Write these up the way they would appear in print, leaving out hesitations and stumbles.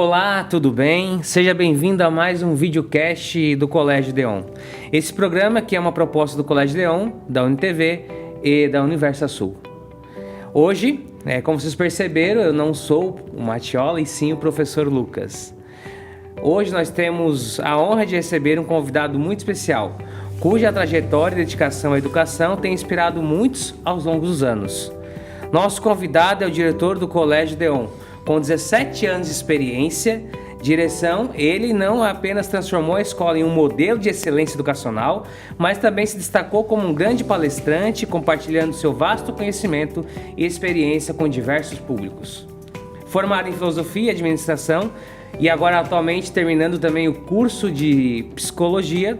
Olá, tudo bem? Seja bem-vindo a mais um videocast do Colégio Deon. Esse programa que é uma proposta do Colégio Deon, da UniTV e da Universa Sul. Hoje, como vocês perceberam, eu não sou o Matiola e sim o professor Lucas. Hoje nós temos a honra de receber um convidado muito especial, cuja trajetória e dedicação à educação tem inspirado muitos ao longo dos anos. Nosso convidado é o diretor do Colégio Deon. Com 17 anos de experiência, direção, ele não apenas transformou a escola em um modelo de excelência educacional, mas também se destacou como um grande palestrante, compartilhando seu vasto conhecimento e experiência com diversos públicos. Formado em Filosofia e Administração e agora atualmente terminando também o curso de Psicologia,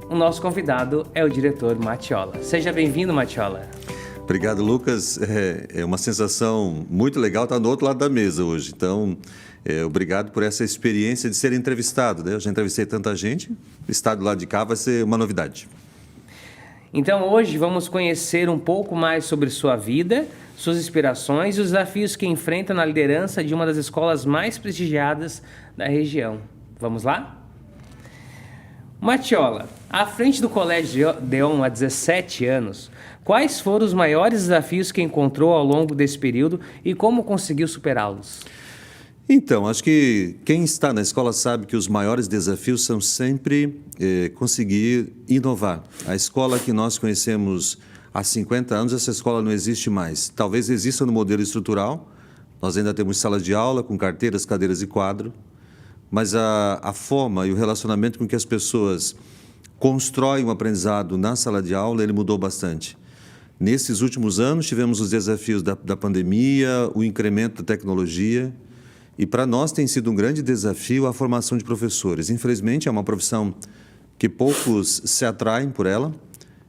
o nosso convidado é o diretor Matiola. Seja bem-vindo, Matiola. Obrigado, Lucas. É uma sensação muito legal estar do outro lado da mesa hoje. Então, obrigado por essa experiência de ser entrevistado, né? Eu já entrevistei tanta gente, estar do lado de cá vai ser uma novidade. Então, hoje vamos conhecer um pouco mais sobre sua vida, suas inspirações e os desafios que enfrenta na liderança de uma das escolas mais prestigiadas da região. Vamos lá? Matiola, à frente do Colégio Deon há 17 anos, quais foram os maiores desafios que encontrou ao longo desse período e como conseguiu superá-los? Então, acho que quem está na escola sabe que os maiores desafios são sempre conseguir inovar. A escola que nós conhecemos há 50 anos, essa escola não existe mais. Talvez exista no modelo estrutural, nós ainda temos salas de aula com carteiras, cadeiras e quadro, mas a forma e o relacionamento com que as pessoas constroem um aprendizado na sala de aula, ele mudou bastante. Nesses últimos anos, tivemos os desafios da pandemia, o incremento da tecnologia, e para nós tem sido um grande desafio a formação de professores. Infelizmente, é uma profissão que poucos se atraem por ela,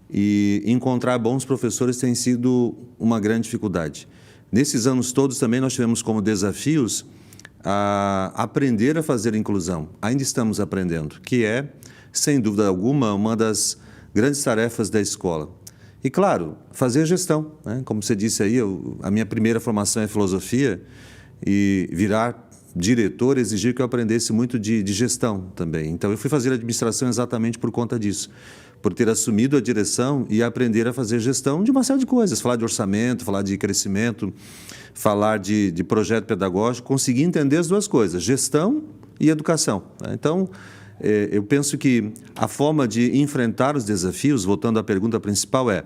e encontrar bons professores tem sido uma grande dificuldade. Nesses anos todos também nós tivemos como desafios a aprender a fazer inclusão. Ainda estamos aprendendo, que é, sem dúvida alguma, uma das grandes tarefas da escola. E, claro, fazer gestão, né? Como você disse aí, a minha primeira formação é filosofia e virar diretor exigiu que eu aprendesse muito de gestão também. Então, eu fui fazer administração exatamente por conta disso, por ter assumido a direção e aprender a fazer gestão de uma série de coisas, falar de orçamento, falar de crescimento, falar de projeto pedagógico, conseguir entender as duas coisas, gestão e educação. Então, eu penso que a forma de enfrentar os desafios, voltando à pergunta principal, é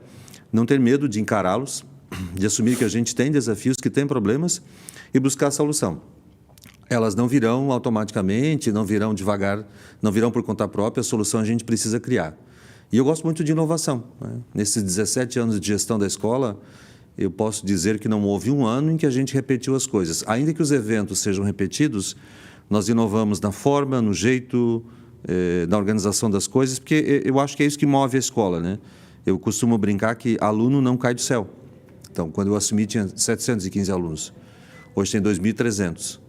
não ter medo de encará-los, de assumir que a gente tem desafios, que tem problemas e buscar a solução. Elas não virão automaticamente, não virão devagar, não virão por conta própria, a solução a gente precisa criar. E eu gosto muito de inovação, né? Nesses 17 anos de gestão da escola, eu posso dizer que não houve um ano em que a gente repetiu as coisas. Ainda que os eventos sejam repetidos, nós inovamos na forma, no jeito, na organização das coisas, porque eu acho que é isso que move a escola, né? Eu costumo brincar que aluno não cai do céu. Então, quando eu assumi, tinha 715 alunos. Hoje tem 2.300.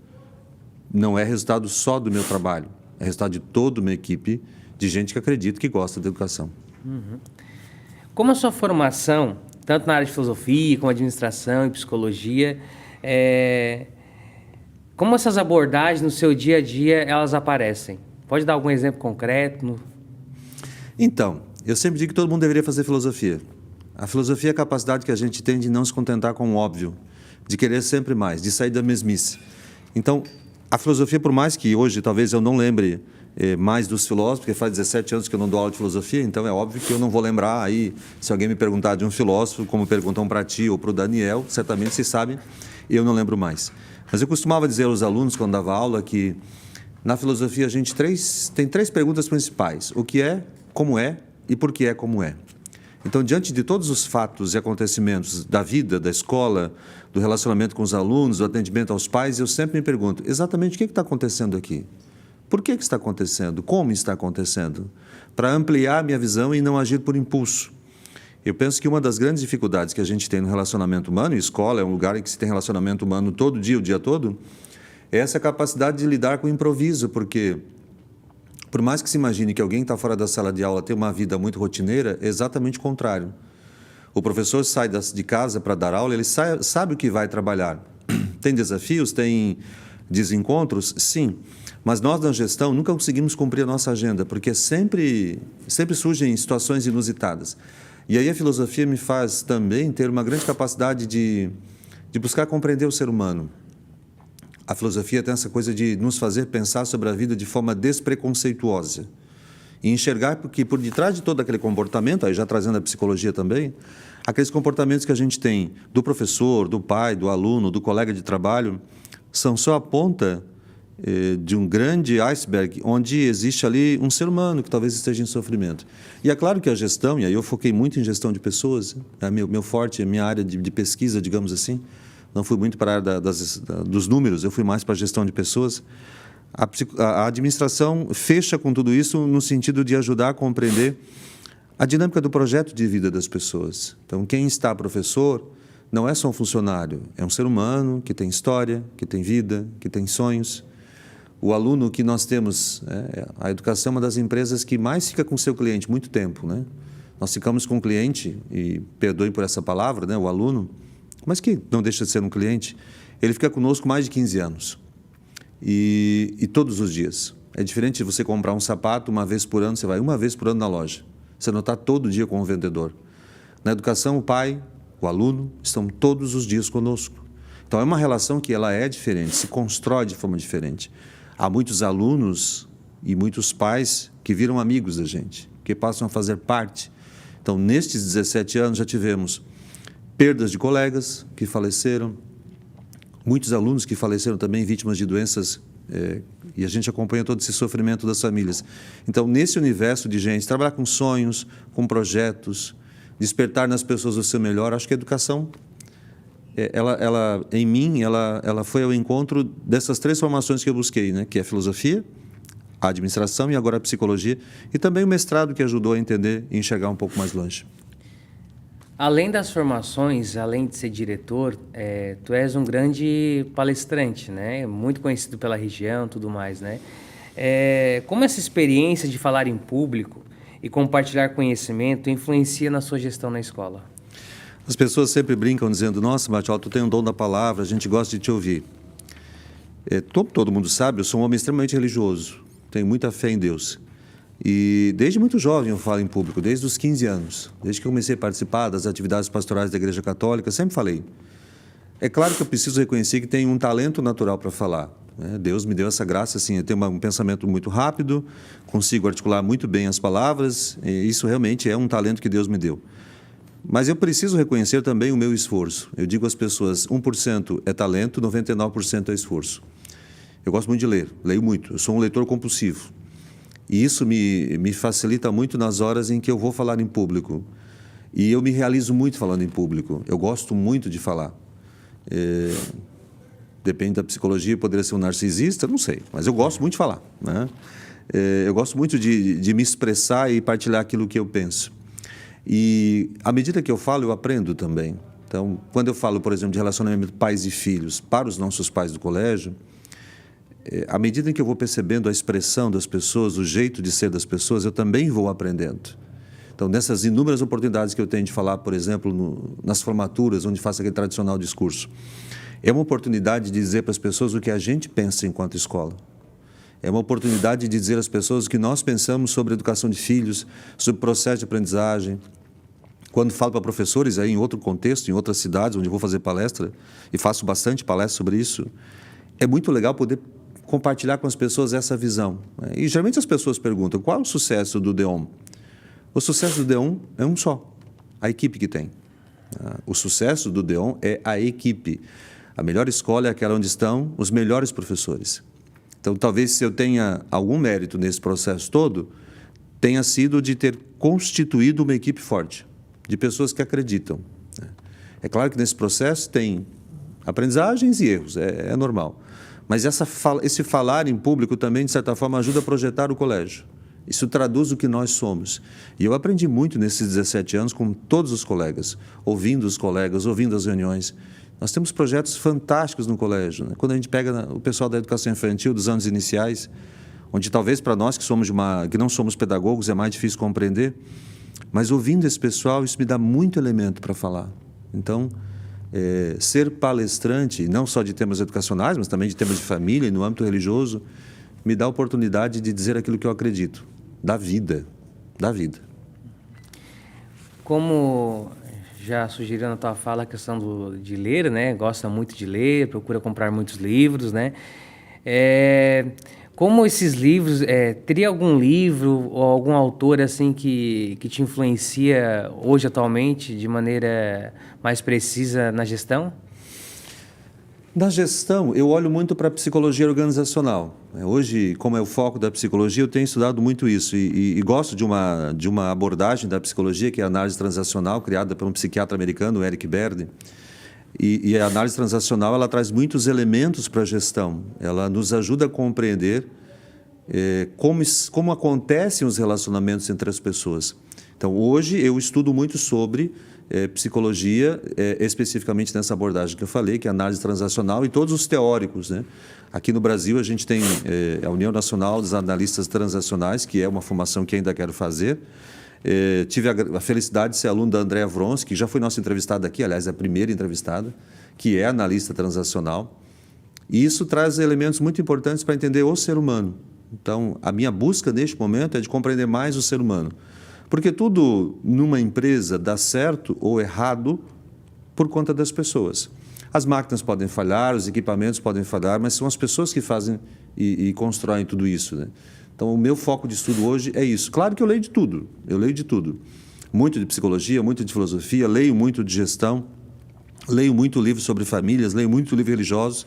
Não é resultado só do meu trabalho, é resultado de toda uma equipe de gente que acredita, que gosta da educação. Uhum. Como a sua formação, tanto na área de filosofia, como administração e psicologia, como essas abordagens no seu dia a dia, elas aparecem? Pode dar algum exemplo concreto? Então, eu sempre digo que todo mundo deveria fazer filosofia. A filosofia é a capacidade que a gente tem de não se contentar com o óbvio, de querer sempre mais, de sair da mesmice. Então, a filosofia, por mais que hoje talvez eu não lembre mais dos filósofos, porque faz 17 anos que eu não dou aula de filosofia, então é óbvio que eu não vou lembrar aí, se alguém me perguntar de um filósofo, como perguntam para ti ou para o Daniel, certamente vocês sabem, eu não lembro mais. Mas eu costumava dizer aos alunos, quando dava aula, que na filosofia a gente tem três perguntas principais: o que é, como é e por que é como é. Então, diante de todos os fatos e acontecimentos da vida, da escola, do relacionamento com os alunos, do atendimento aos pais, eu sempre me pergunto, exatamente o que está acontecendo aqui? Por que está acontecendo? Como está acontecendo? Para ampliar a minha visão e não agir por impulso. Eu penso que uma das grandes dificuldades que a gente tem no relacionamento humano, e escola é um lugar em que se tem relacionamento humano todo dia, o dia todo, é essa capacidade de lidar com o improviso, porque por mais que se imagine que alguém que está fora da sala de aula tem uma vida muito rotineira, é exatamente o contrário. O professor sai de casa para dar aula, ele sabe o que vai trabalhar. Tem desafios, tem desencontros? Sim. Mas nós, na gestão, nunca conseguimos cumprir a nossa agenda, porque sempre surgem situações inusitadas. E aí a filosofia me faz também ter uma grande capacidade de buscar compreender o ser humano. A filosofia tem essa coisa de nos fazer pensar sobre a vida de forma despreconceituosa. E enxergar que por detrás de todo aquele comportamento, aí já trazendo a psicologia também, aqueles comportamentos que a gente tem do professor, do pai, do aluno, do colega de trabalho, são só a ponta de um grande iceberg, onde existe ali um ser humano que talvez esteja em sofrimento. E é claro que a gestão, e aí eu foquei muito em gestão de pessoas, é meu forte, é minha área de pesquisa, digamos assim. Não fui muito para a área dos números, eu fui mais para a gestão de pessoas. A administração fecha com tudo isso no sentido de ajudar a compreender a dinâmica do projeto de vida das pessoas. Então, quem está professor não é só um funcionário, é um ser humano que tem história, que tem vida, que tem sonhos. O aluno que nós temos, a educação é uma das empresas que mais fica com o seu cliente muito tempo, né? Nós ficamos com o cliente, e perdoem por essa palavra, né, o aluno, mas que não deixa de ser um cliente, ele fica conosco mais de 15 anos. E todos os dias. É diferente de você comprar um sapato uma vez por ano, você vai uma vez por ano na loja. Você não está todo dia com o vendedor. Na educação, o pai, o aluno, estão todos os dias conosco. Então, é uma relação que ela é diferente, se constrói de forma diferente. Há muitos alunos e muitos pais que viram amigos da gente, que passam a fazer parte. Então, nestes 17 anos, já tivemos perdas de colegas que faleceram, muitos alunos que faleceram também vítimas de doenças, e a gente acompanha todo esse sofrimento das famílias. Então, nesse universo de gente, trabalhar com sonhos, com projetos, despertar nas pessoas o seu melhor, acho que a educação, em mim, ela foi ao encontro dessas três formações que eu busquei, né? Que é a filosofia, a administração e agora a psicologia, e também o mestrado que ajudou a entender e enxergar um pouco mais longe. Além das formações, além de ser diretor, tu és um grande palestrante, né? Muito conhecido pela região e tudo mais, né? Como essa experiência de falar em público e compartilhar conhecimento influencia na sua gestão na escola? As pessoas sempre brincam dizendo, nossa, Matiol, tu tem um dom da palavra, a gente gosta de te ouvir. Todo mundo sabe, eu sou um homem extremamente religioso, tenho muita fé em Deus. E desde muito jovem eu falo em público, desde os 15 anos. Desde que eu comecei a participar das atividades pastorais da Igreja Católica, sempre falei. É claro que eu preciso reconhecer que tenho um talento natural para falar, né? Deus me deu essa graça, assim, eu tenho um pensamento muito rápido, consigo articular muito bem as palavras, e isso realmente é um talento que Deus me deu. Mas eu preciso reconhecer também o meu esforço. Eu digo às pessoas, 1% é talento, 99% é esforço. Eu gosto muito de ler, leio muito, eu sou um leitor compulsivo. E isso me facilita muito nas horas em que eu vou falar em público. E eu me realizo muito falando em público. Eu gosto muito de falar. Depende da psicologia, poderia ser um narcisista, não sei. Mas eu gosto muito de falar, né? Eu gosto muito de me expressar e partilhar aquilo que eu penso. E à medida que eu falo, eu aprendo também. Então, quando eu falo, por exemplo, de relacionamento pais e filhos para os nossos pais do colégio, à medida em que eu vou percebendo a expressão das pessoas, o jeito de ser das pessoas, eu também vou aprendendo. Então, nessas inúmeras oportunidades que eu tenho de falar, por exemplo, nas formaturas, onde faço aquele tradicional discurso, é uma oportunidade de dizer para as pessoas o que a gente pensa enquanto escola. É uma oportunidade de dizer às pessoas o que nós pensamos sobre a educação de filhos, sobre o processo de aprendizagem. Quando falo para professores, aí em outro contexto, em outras cidades, onde eu vou fazer palestra, e faço bastante palestra sobre isso, é muito legal poder compartilhar com as pessoas essa visão. E geralmente as pessoas perguntam, qual é o sucesso do DEOM? O sucesso do DEOM é um só, a equipe que tem. O sucesso do DEOM é a equipe. A melhor escola é aquela onde estão os melhores professores. Então, talvez se eu tenha algum mérito nesse processo todo, tenha sido de ter constituído uma equipe forte, de pessoas que acreditam. É claro que nesse processo tem aprendizagens e erros, é normal. Mas esse falar em público também, de certa forma, ajuda a projetar o colégio. Isso traduz o que nós somos. E eu aprendi muito nesses 17 anos com todos os colegas, ouvindo os colegas, ouvindo as reuniões. Nós temos projetos fantásticos no colégio, né? Quando a gente pega o pessoal da educação infantil dos anos iniciais, onde talvez para nós que não somos pedagogos é mais difícil compreender, mas ouvindo esse pessoal, isso me dá muito elemento para falar. Então, ser palestrante, não só de temas educacionais, mas também de temas de família e no âmbito religioso, me dá a oportunidade de dizer aquilo que eu acredito, da vida. Como já sugeriu na tua fala a questão de ler, né? Gosta muito de ler, procura comprar muitos livros, né? Como esses livros, teria algum livro ou algum autor assim que te influencia hoje atualmente de maneira mais precisa na gestão? Na gestão, eu olho muito para a psicologia organizacional. Hoje, como é o foco da psicologia, eu tenho estudado muito isso e gosto de uma abordagem da psicologia, que é a análise transacional, criada por um psiquiatra americano, Eric Berne. E a análise transacional, ela traz muitos elementos para a gestão. Ela nos ajuda a compreender como acontecem os relacionamentos entre as pessoas. Então, hoje, eu estudo muito sobre psicologia, especificamente nessa abordagem que eu falei, que é a análise transacional, e todos os teóricos, né? Aqui no Brasil, a gente tem a União Nacional dos Analistas Transacionais, que é uma formação que ainda quero fazer. Tive a felicidade de ser aluno da Andréa Vronsky, que já foi nossa entrevistada aqui, aliás, a primeira entrevistada, que é analista transacional. E isso traz elementos muito importantes para entender o ser humano. Então, a minha busca neste momento é de compreender mais o ser humano. Porque tudo numa empresa dá certo ou errado por conta das pessoas. As máquinas podem falhar, os equipamentos podem falhar, mas são as pessoas que fazem e constroem tudo isso, né? Então, o meu foco de estudo hoje é isso. Claro que eu leio de tudo. Muito de psicologia, muito de filosofia, leio muito de gestão, leio muito livro sobre famílias, leio muito livro religioso.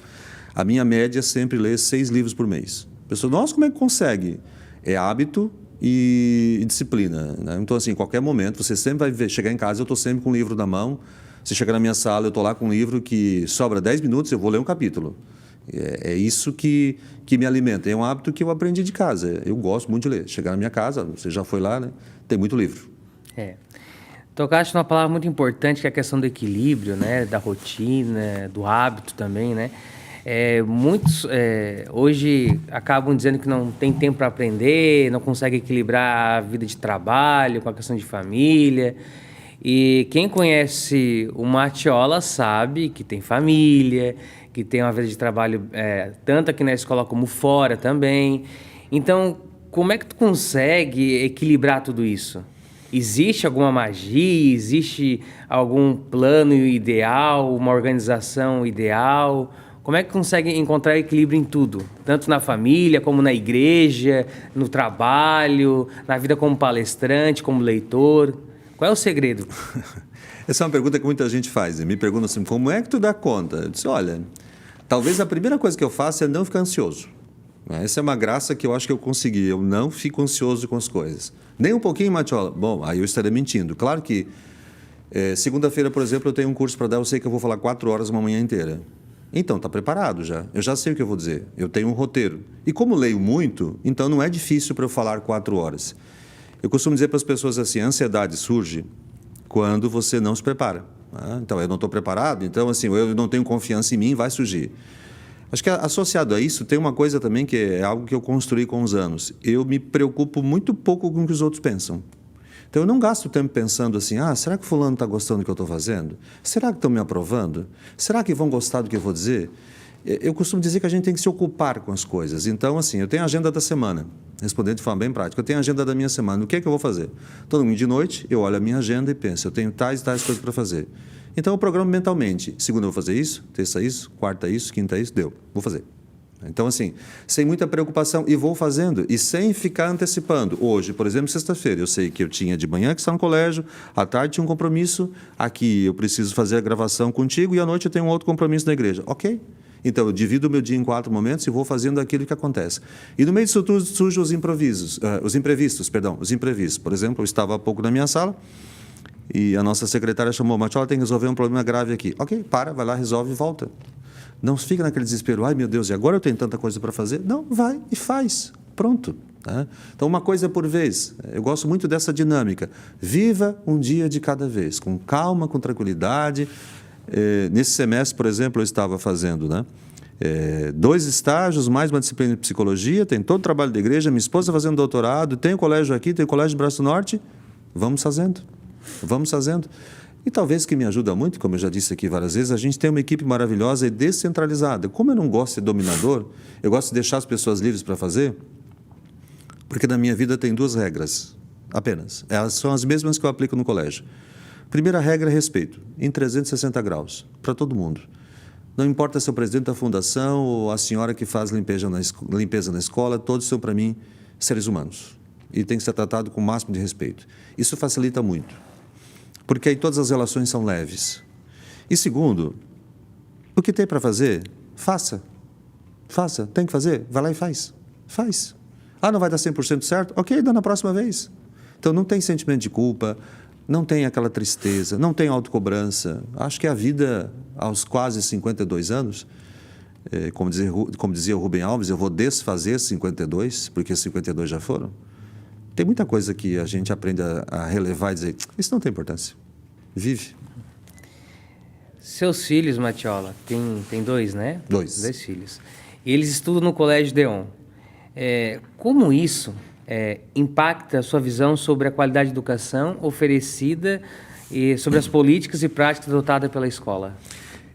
A minha média é sempre ler 6 livros por mês. A pessoa, nossa, como é que consegue? É hábito e disciplina, né? Então, assim, em qualquer momento, você sempre vai chegar em casa, eu estou sempre com um livro na mão. Você chega na minha sala, eu estou lá com um livro que sobra 10 minutos, eu vou ler um capítulo. É isso que me alimenta. É um hábito que eu aprendi de casa. Eu gosto muito de ler. Chegar na minha casa, você já foi lá, né? Tem muito livro. Tocaste numa palavra muito importante, que é a questão do equilíbrio, né? Da rotina, do hábito também, né? Muitos hoje acabam dizendo que não tem tempo para aprender, não consegue equilibrar a vida de trabalho com a questão de família. E quem conhece o Matiola sabe que tem família, que tem uma vida de trabalho tanto aqui na escola como fora também. Então, como é que tu consegue equilibrar tudo isso? Existe alguma magia? Existe algum plano ideal, uma organização ideal? Como é que consegue encontrar equilíbrio em tudo? Tanto na família, como na igreja, no trabalho, na vida como palestrante, como leitor? Qual é o segredo? Essa é uma pergunta que muita gente faz. Me pergunta assim, como é que tu dá conta? Eu disse, olha, talvez a primeira coisa que eu faço é não ficar ansioso. Essa é uma graça que eu acho que eu consegui. Eu não fico ansioso com as coisas. Nem um pouquinho, Matiola. Bom, aí eu estaria mentindo. Claro que segunda-feira, por exemplo, eu tenho um curso para dar. Eu sei que eu vou falar 4 horas uma manhã inteira. Então, está preparado já. Eu já sei o que eu vou dizer. Eu tenho um roteiro. E como leio muito, então não é difícil para eu falar 4 horas. Eu costumo dizer para as pessoas assim, a ansiedade surge quando você não se prepara. Então, eu não estou preparado, então, assim, eu não tenho confiança em mim, vai surgir. Acho que associado a isso, tem uma coisa também que é algo que eu construí com os anos. Eu me preocupo muito pouco com o que os outros pensam. Então, eu não gasto tempo pensando assim, será que fulano está gostando do que eu estou fazendo? Será que estão me aprovando? Será que vão gostar do que eu vou dizer? Eu costumo dizer que a gente tem que se ocupar com as coisas. Então, assim, eu tenho a agenda da semana, respondendo de forma bem prática. Eu tenho a agenda da minha semana. O que é que eu vou fazer? Todo domingo de noite, eu olho a minha agenda e penso, eu tenho tais e tais coisas para fazer. Então, eu programo mentalmente. Segunda eu vou fazer isso, terça isso, quarta isso, quinta isso, deu, vou fazer. Então, assim, sem muita preocupação, e vou fazendo, e sem ficar antecipando. Hoje, por exemplo, sexta-feira, eu sei que eu tinha de manhã que estar no colégio, à tarde tinha um compromisso, aqui eu preciso fazer a gravação contigo, e à noite eu tenho um outro compromisso na igreja. Ok? Então, eu divido o meu dia em 4 momentos e vou fazendo aquilo que acontece. E no meio disso tudo surgem os imprevistos. Por exemplo, eu estava há pouco na minha sala, e a nossa secretária chamou, Matiola, tem que resolver um problema grave aqui. Ok, vai lá, resolve e volta. Não fica naquele desespero, ai meu Deus, e agora eu tenho tanta coisa para fazer? Não, vai e faz, pronto. Tá? Então, uma coisa por vez. Eu gosto muito dessa dinâmica. Viva um dia de cada vez, com calma, com tranquilidade. Nesse semestre, por exemplo, eu estava fazendo 2 estágios, mais uma disciplina de psicologia, tem todo o trabalho da igreja, minha esposa fazendo doutorado, tem o colégio aqui, tem o colégio de Braço Norte. Vamos fazendo. E talvez que me ajuda muito, como eu já disse aqui várias vezes, a gente tem uma equipe maravilhosa e descentralizada. Como eu não gosto de ser dominador, eu gosto de deixar as pessoas livres para fazer, porque na minha vida tem 2 regras, apenas. Elas são as mesmas que eu aplico no colégio. Primeira regra é respeito, em 360 graus, para todo mundo. Não importa se é o presidente da fundação ou a senhora que faz limpeza na escola, todos são, para mim, seres humanos. E tem que ser tratado com o máximo de respeito. Isso facilita muito, porque aí todas as relações são leves. E segundo, o que tem para fazer, faça. Faça. Tem que fazer? Vai lá e faz. Faz. Ah, não vai dar 100% certo? Ok, dá na próxima vez. Então, não tem sentimento de culpa, não tem aquela tristeza, não tem autocobrança. Acho que a vida, aos quase 52 anos, como dizia o Rubem Alves, eu vou desfazer 52, porque 52 já foram. Tem muita coisa que a gente aprende a relevar e dizer, isso não tem importância. Vive. Seus filhos, Matiola, tem 2, né? 2. 2 filhos. E eles estudam no Colégio Deon. Como isso impacta a sua visão sobre a qualidade de educação oferecida e sobre as políticas e práticas adotadas pela escola?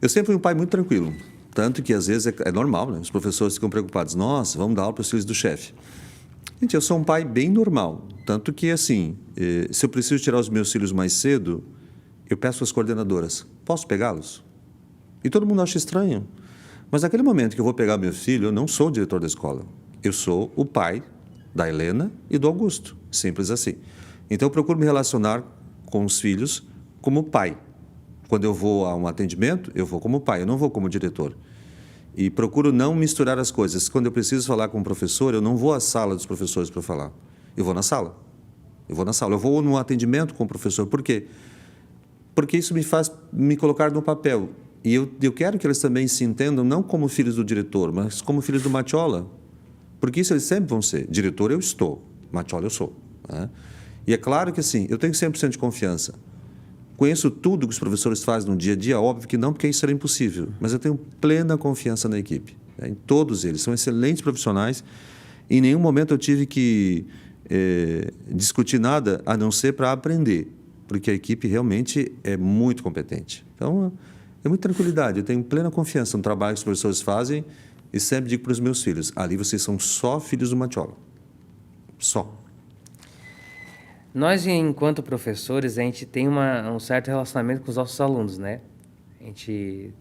Eu sempre fui um pai muito tranquilo, tanto que às vezes é normal, né? Os professores ficam preocupados, nossa, vamos dar aula para os filhos do chefe. Gente, eu sou um pai bem normal, tanto que assim, se eu preciso tirar os meus filhos mais cedo, eu peço às coordenadoras, posso pegá-los? E todo mundo acha estranho, mas naquele momento que eu vou pegar meu filho, eu não sou o diretor da escola, eu sou o pai da Helena e do Augusto, simples assim. Então eu procuro me relacionar com os filhos como pai. Quando eu vou a um atendimento, eu vou como pai, eu não vou como diretor. E procuro não misturar as coisas. Quando eu preciso falar com o professor, eu não vou à sala dos professores para falar. Eu vou na sala. Eu vou no atendimento com o professor. Por quê? Porque isso me faz me colocar no papel. E eu quero que eles também se entendam, não como filhos do diretor, mas como filhos do Matiola. Porque isso eles sempre vão ser. Diretor eu estou, Matiola eu sou. Né? E é claro que assim, eu tenho 100% de confiança. Conheço tudo que os professores fazem no dia a dia, óbvio que não, porque isso seria impossível. Mas eu tenho plena confiança na equipe, né? Em todos eles. São excelentes profissionais. Em nenhum momento eu tive que discutir nada, a não ser para aprender. Porque a equipe realmente é muito competente. Então, é muita tranquilidade. Eu tenho plena confiança no trabalho que os professores fazem e sempre digo para os meus filhos, ali vocês são só filhos do Matiola. Só. Nós, enquanto professores, a gente tem um certo relacionamento com os nossos alunos, né? A gente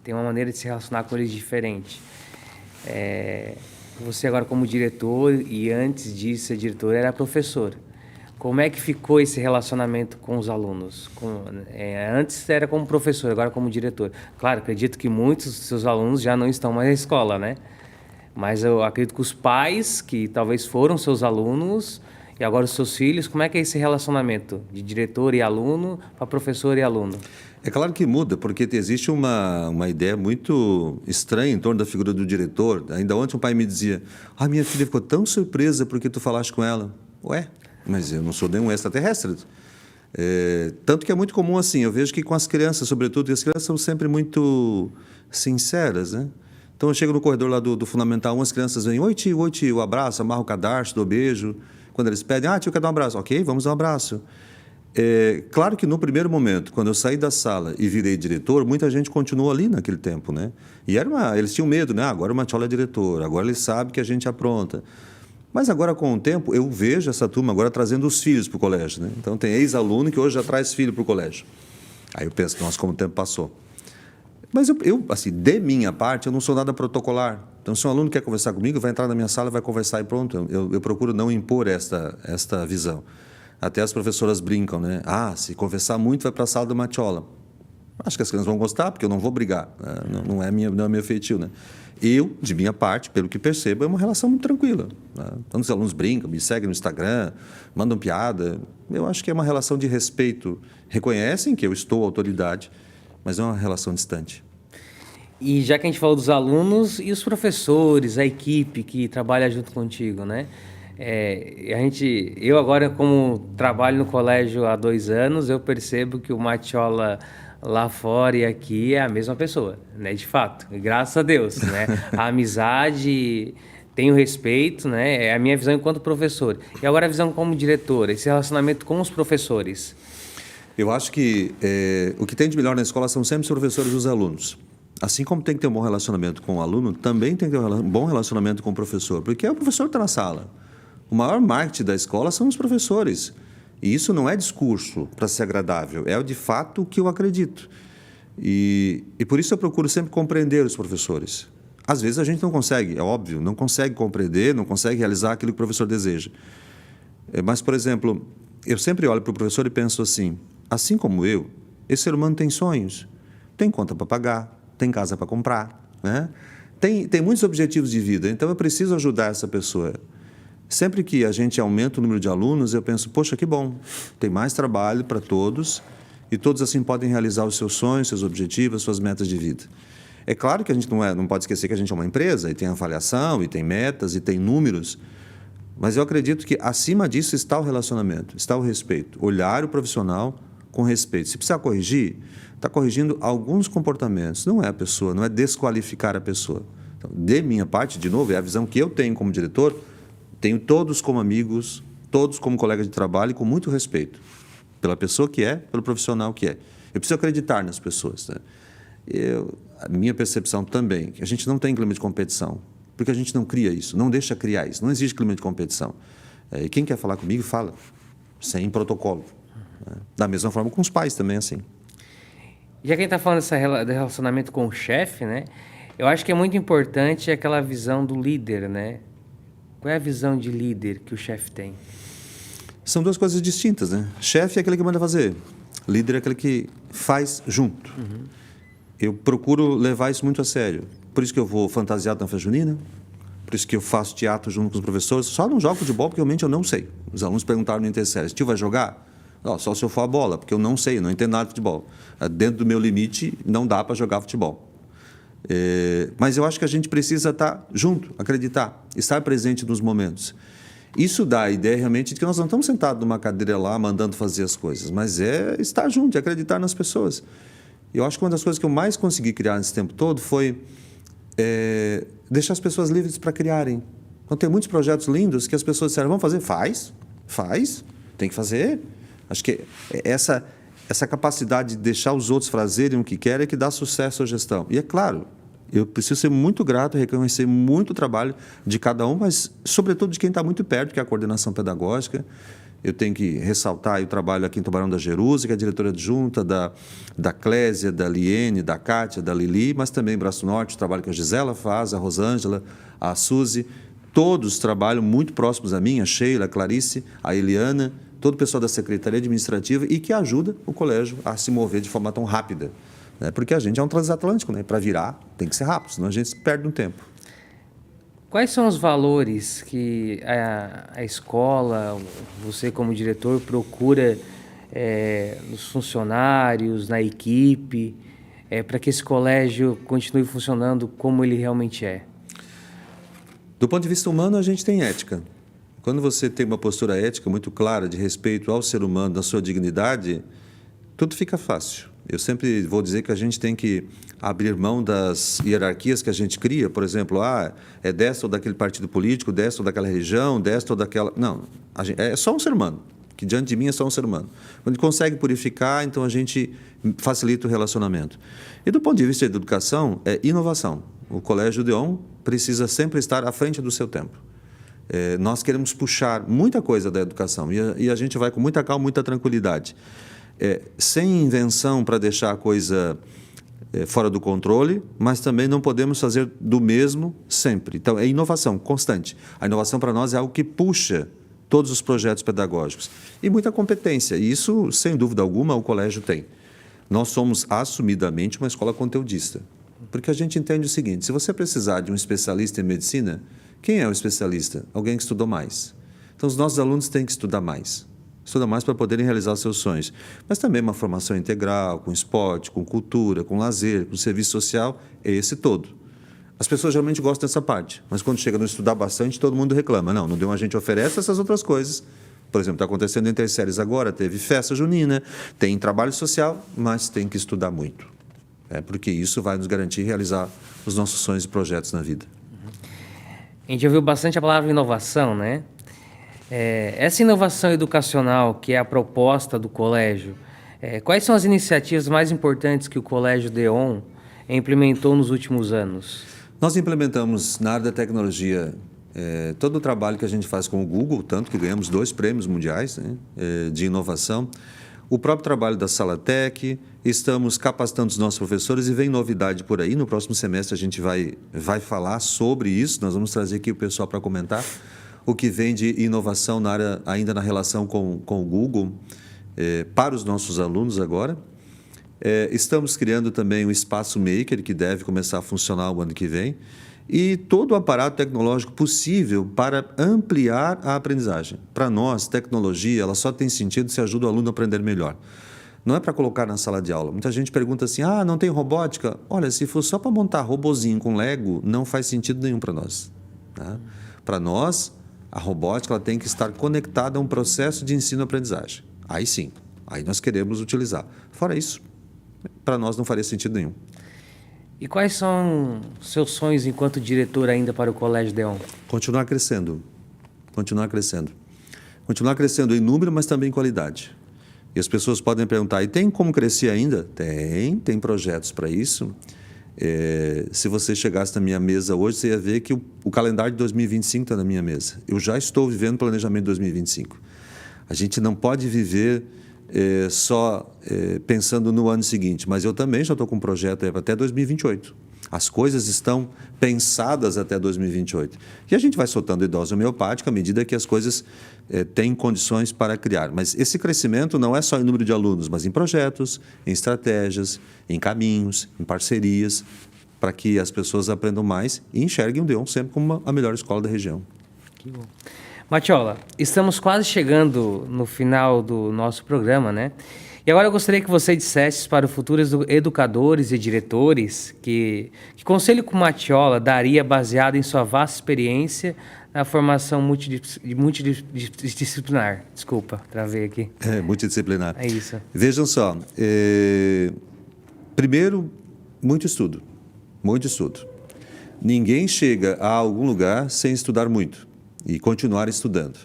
tem uma maneira de se relacionar com eles diferente. Você agora como diretor e antes de ser diretor era professor. Como é que ficou esse relacionamento com os alunos? Antes era como professor, agora como diretor. Claro, acredito que muitos dos seus alunos já não estão mais na escola, né? Mas eu acredito que os pais, que talvez foram seus alunos, e agora os seus filhos, como é que é esse relacionamento de diretor e aluno para professor e aluno? É claro que muda, porque existe uma ideia muito estranha em torno da figura do diretor. Ainda ontem um pai me dizia, minha filha ficou tão surpresa porque tu falaste com ela. Ué, mas eu não sou nenhum extraterrestre. Tanto que é muito comum assim, eu vejo que com as crianças, sobretudo, e as crianças são sempre muito sinceras, né? Então eu chego no corredor lá do Fundamental 1, as crianças vêm, oi tio, abraço, amarro o cadarço, dou beijo. Quando eles pedem, tio, quer dar um abraço? Ok, vamos dar um abraço. Claro que no primeiro momento, quando eu saí da sala e virei diretor, muita gente continuou ali naquele tempo, né? E eles tinham medo, né? Agora o Matiola é diretor, agora ele sabe que a gente apronta. Mas agora, com o tempo, eu vejo essa turma agora trazendo os filhos para o colégio, né? Então, tem ex-aluno que hoje já traz filho para o colégio. Aí eu penso, nossa, como o tempo passou. Mas eu, assim, de minha parte, eu não sou nada protocolar. Então, se um aluno quer conversar comigo, vai entrar na minha sala, vai conversar e pronto. Eu procuro não impor esta visão. Até as professoras brincam, né? Se conversar muito, vai para a sala do Matiola. Acho que as crianças vão gostar, porque eu não vou brigar. Né? Não é meu feitio, né? Eu, de minha parte, pelo que percebo, é uma relação muito tranquila. Né? Então, os alunos brincam, me seguem no Instagram, mandam piada. Eu acho que é uma relação de respeito. Reconhecem que eu estou autoridade, mas não é uma relação distante. E já que a gente falou dos alunos e os professores, a equipe que trabalha junto contigo, né? Eu agora, como trabalho no colégio há 2 anos, eu percebo que o Matiola lá fora e aqui é a mesma pessoa, né? De fato, graças a Deus, né? A amizade, tem o respeito, né? É a minha visão enquanto professor. E agora a visão como diretor, esse relacionamento com os professores. Eu acho que o que tem de melhor na escola são sempre os professores e os alunos. Assim como tem que ter um bom relacionamento com o aluno, também tem que ter um bom relacionamento com o professor, porque é o professor que está na sala. O maior marketing da escola são os professores. E isso não é discurso para ser agradável, é de fato o que eu acredito. E por isso eu procuro sempre compreender os professores. Às vezes a gente não consegue, é óbvio, não consegue compreender, não consegue realizar aquilo que o professor deseja. Mas, por exemplo, eu sempre olho para o professor e penso assim como eu, esse ser humano tem sonhos, tem conta para pagar, tem casa para comprar, né? Tem muitos objetivos de vida, então eu preciso ajudar essa pessoa. Sempre que a gente aumenta o número de alunos, eu penso, poxa, que bom, tem mais trabalho para todos e todos assim podem realizar os seus sonhos, seus objetivos, suas metas de vida. É claro que a gente não pode esquecer que a gente é uma empresa e tem avaliação, e tem metas, e tem números, mas eu acredito que acima disso está o relacionamento, está o respeito. Olhar o profissional com respeito. Se precisar corrigir, está corrigindo alguns comportamentos, não é a pessoa, não é desqualificar a pessoa. Então, de minha parte, de novo, é a visão que eu tenho como diretor, tenho todos como amigos, todos como colegas de trabalho e com muito respeito pela pessoa que é, pelo profissional que é. Eu preciso acreditar nas pessoas, né? A minha percepção também, que a gente não tem clima de competição, porque a gente não cria isso, não deixa criar isso, não existe clima de competição. E quem quer falar comigo, fala, sem protocolo. Da mesma forma com os pais também, assim. Já que a gente está falando desse relacionamento com o chefe, né? Eu acho que é muito importante aquela visão do líder, né? Qual é a visão de líder que o chefe tem? São duas coisas distintas, né? Chefe é aquele que manda fazer, líder é aquele que faz junto. Eu procuro levar isso muito a sério. Por isso que eu vou fantasiado na festa junina, por isso que eu faço teatro junto com os professores. Só não jogo futebol porque realmente eu não sei. Os alunos perguntaram no intersérie, tio, vai jogar? Não, só se eu for a bola, porque eu não sei, eu não entendo nada de futebol. Dentro do meu limite, não dá para jogar futebol. Mas eu acho que a gente precisa estar junto, acreditar, estar presente nos momentos. Isso dá a ideia realmente de que nós não estamos sentados numa cadeira lá, mandando fazer as coisas, mas é estar junto, é acreditar nas pessoas. Eu acho que uma das coisas que eu mais consegui criar nesse tempo todo foi deixar as pessoas livres para criarem. Então, tem muitos projetos lindos que as pessoas disseram, vamos fazer? Faz, tem que fazer. Acho que essa capacidade de deixar os outros fazerem o que querem é que dá sucesso à gestão. E é claro, eu preciso ser muito grato, reconhecer muito o trabalho de cada um, mas sobretudo de quem está muito perto, que é a coordenação pedagógica. Eu tenho que ressaltar o trabalho aqui em Tubarão da Jerusa, que é a diretora adjunta, da Clésia, da Liene, da Kátia, da Lili, mas também em Braço Norte, o trabalho que a Gisela faz, a Rosângela, a Suzy. Todos trabalham muito próximos a mim, a Sheila, a Clarice, a Eliana, todo o pessoal da Secretaria Administrativa e que ajuda o colégio a se mover de forma tão rápida. Né? Porque a gente é um transatlântico, né? Para virar tem que ser rápido, senão a gente perde um tempo. Quais são os valores que a escola, você como diretor, procura nos funcionários, na equipe, para que esse colégio continue funcionando como ele realmente é? Do ponto de vista humano, a gente tem ética. Quando você tem uma postura ética muito clara de respeito ao ser humano, da sua dignidade, tudo fica fácil. Eu sempre vou dizer que a gente tem que abrir mão das hierarquias que a gente cria, por exemplo, é desta ou daquele partido político, desta ou daquela região, desta ou daquela... Não, é só um ser humano, que diante de mim é só um ser humano. Quando ele consegue purificar, então a gente facilita o relacionamento. E do ponto de vista da educação, é inovação. O Colégio Deon precisa sempre estar à frente do seu tempo. Nós queremos puxar muita coisa da educação e a gente vai com muita calma, muita tranquilidade. Sem invenção para deixar a coisa fora do controle, mas também não podemos fazer do mesmo sempre. Então, é inovação constante. A inovação para nós é algo que puxa todos os projetos pedagógicos. E muita competência. E isso, sem dúvida alguma, o colégio tem. Nós somos assumidamente uma escola conteudista. Porque a gente entende o seguinte, se você precisar de um especialista em medicina, quem é o especialista? Alguém que estudou mais. Então, os nossos alunos têm que estudar mais. Estudar mais para poderem realizar seus sonhos. Mas também uma formação integral, com esporte, com cultura, com lazer, com serviço social, é esse todo. As pessoas geralmente gostam dessa parte, mas quando chega no estudar bastante, todo mundo reclama. Não deu, a gente oferece essas outras coisas. Por exemplo, está acontecendo entre séries agora, teve festa junina, tem trabalho social, mas tem que estudar muito. Porque isso vai nos garantir realizar os nossos sonhos e projetos na vida. A gente ouviu bastante a palavra inovação, né? Essa inovação educacional, que é a proposta do colégio, Quais são as iniciativas mais importantes que o Colégio Deon implementou nos últimos anos? Nós implementamos na área da tecnologia todo o trabalho que a gente faz com o Google, tanto que ganhamos 2 prêmios mundiais, né, de inovação. O próprio trabalho da Salatec, estamos capacitando os nossos professores e vem novidade por aí. No próximo semestre a gente vai falar sobre isso, nós vamos trazer aqui o pessoal para comentar o que vem de inovação na área, ainda na relação com o Google, para os nossos alunos agora. Estamos criando também o Espaço Maker, que deve começar a funcionar o ano que vem, e todo o aparato tecnológico possível para ampliar a aprendizagem. Para nós, tecnologia ela só tem sentido se ajuda o aluno a aprender melhor. Não é para colocar na sala de aula. Muita gente pergunta assim, não tem robótica? Olha, se for só para montar robozinho com Lego, não faz sentido nenhum para nós. Tá? Para nós, a robótica ela tem que estar conectada a um processo de ensino-aprendizagem. Aí sim, aí nós queremos utilizar. Fora isso, para nós não faria sentido nenhum. E quais são seus sonhos enquanto diretor ainda para o Colégio Deon? Continuar crescendo. Continuar crescendo. Continuar crescendo em número, mas também em qualidade. E as pessoas podem perguntar, e tem como crescer ainda? Tem projetos para isso. Se você chegasse na minha mesa hoje, você ia ver que o calendário de 2025 está na minha mesa. Eu já estou vivendo o planejamento de 2025. A gente não pode viver só pensando no ano seguinte, mas eu também já estou com um projeto até 2028. As coisas estão pensadas até 2028. E a gente vai soltando a dose homeopática à medida que as coisas têm condições para criar. Mas esse crescimento não é só em número de alunos, mas em projetos, em estratégias, em caminhos, em parcerias, para que as pessoas aprendam mais e enxerguem o Deon sempre como a melhor escola da região. Que bom. Matiola, estamos quase chegando no final do nosso programa, né? E agora eu gostaria que você dissesse para os futuros educadores e diretores que conselho que o Matiola daria baseado em sua vasta experiência na formação multidisciplinar. Desculpa, travei aqui. Multidisciplinar. É isso. Vejam só, primeiro, muito estudo. Muito estudo. Ninguém chega a algum lugar sem estudar muito e continuar estudando.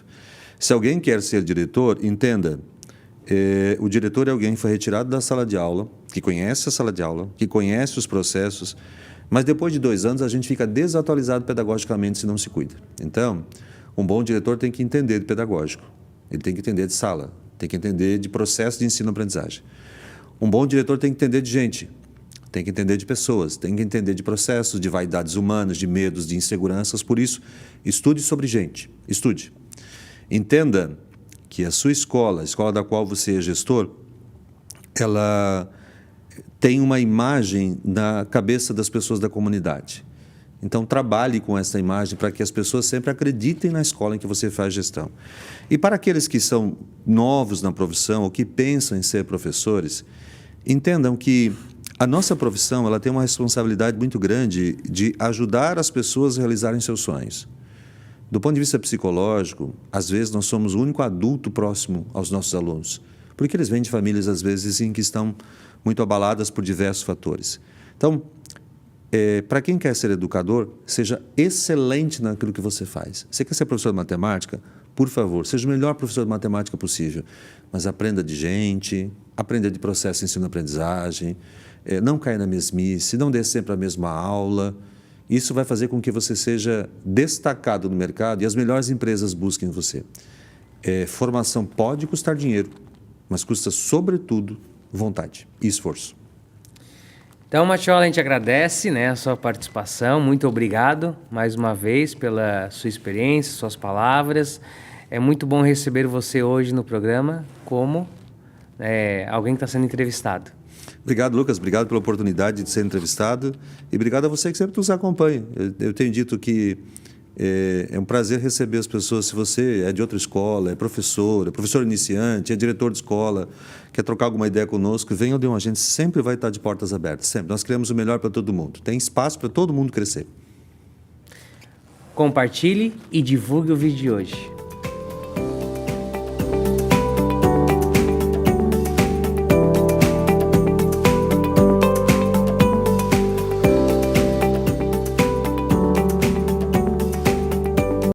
Se alguém quer ser diretor, entenda, o diretor é alguém que foi retirado da sala de aula, que conhece a sala de aula, que conhece os processos, mas depois de 2 anos a gente fica desatualizado pedagogicamente se não se cuida. Então, um bom diretor tem que entender de pedagógico, ele tem que entender de sala, tem que entender de processo de ensino-aprendizagem. Um bom diretor tem que entender de gente, tem que entender de pessoas, tem que entender de processos, de vaidades humanas, de medos, de inseguranças. Por isso, estude sobre gente, estude. Entenda que a sua escola, a escola da qual você é gestor, ela tem uma imagem na cabeça das pessoas da comunidade. Então, trabalhe com essa imagem para que as pessoas sempre acreditem na escola em que você faz gestão. E para aqueles que são novos na profissão ou que pensam em ser professores, entendam que a nossa profissão ela tem uma responsabilidade muito grande de ajudar as pessoas a realizarem seus sonhos. Do ponto de vista psicológico, às vezes nós somos o único adulto próximo aos nossos alunos, porque eles vêm de famílias, às vezes, em que estão muito abaladas por diversos fatores. Então, para quem quer ser educador, seja excelente naquilo que você faz. Você quer ser professor de matemática? Por favor, seja o melhor professor de matemática possível, mas aprenda de gente, aprenda de processo de ensino-aprendizagem, não caia na mesmice, não dê sempre a mesma aula. Isso vai fazer com que você seja destacado no mercado e as melhores empresas busquem você. Formação pode custar dinheiro, mas custa, sobretudo, vontade e esforço. Então, Matiola, a gente agradece, né, a sua participação. Muito obrigado, mais uma vez, pela sua experiência, suas palavras. É muito bom receber você hoje no programa como alguém que está sendo entrevistado. Obrigado, Lucas. Obrigado pela oportunidade de ser entrevistado e obrigado a você que sempre nos acompanha. Eu tenho dito que é um prazer receber as pessoas. Se você é de outra escola, é professor iniciante, é diretor de escola, quer trocar alguma ideia conosco, venha ao Deon. A gente sempre vai estar de portas abertas, sempre. Nós queremos o melhor para todo mundo. Tem espaço para todo mundo crescer. Compartilhe e divulgue o vídeo de hoje.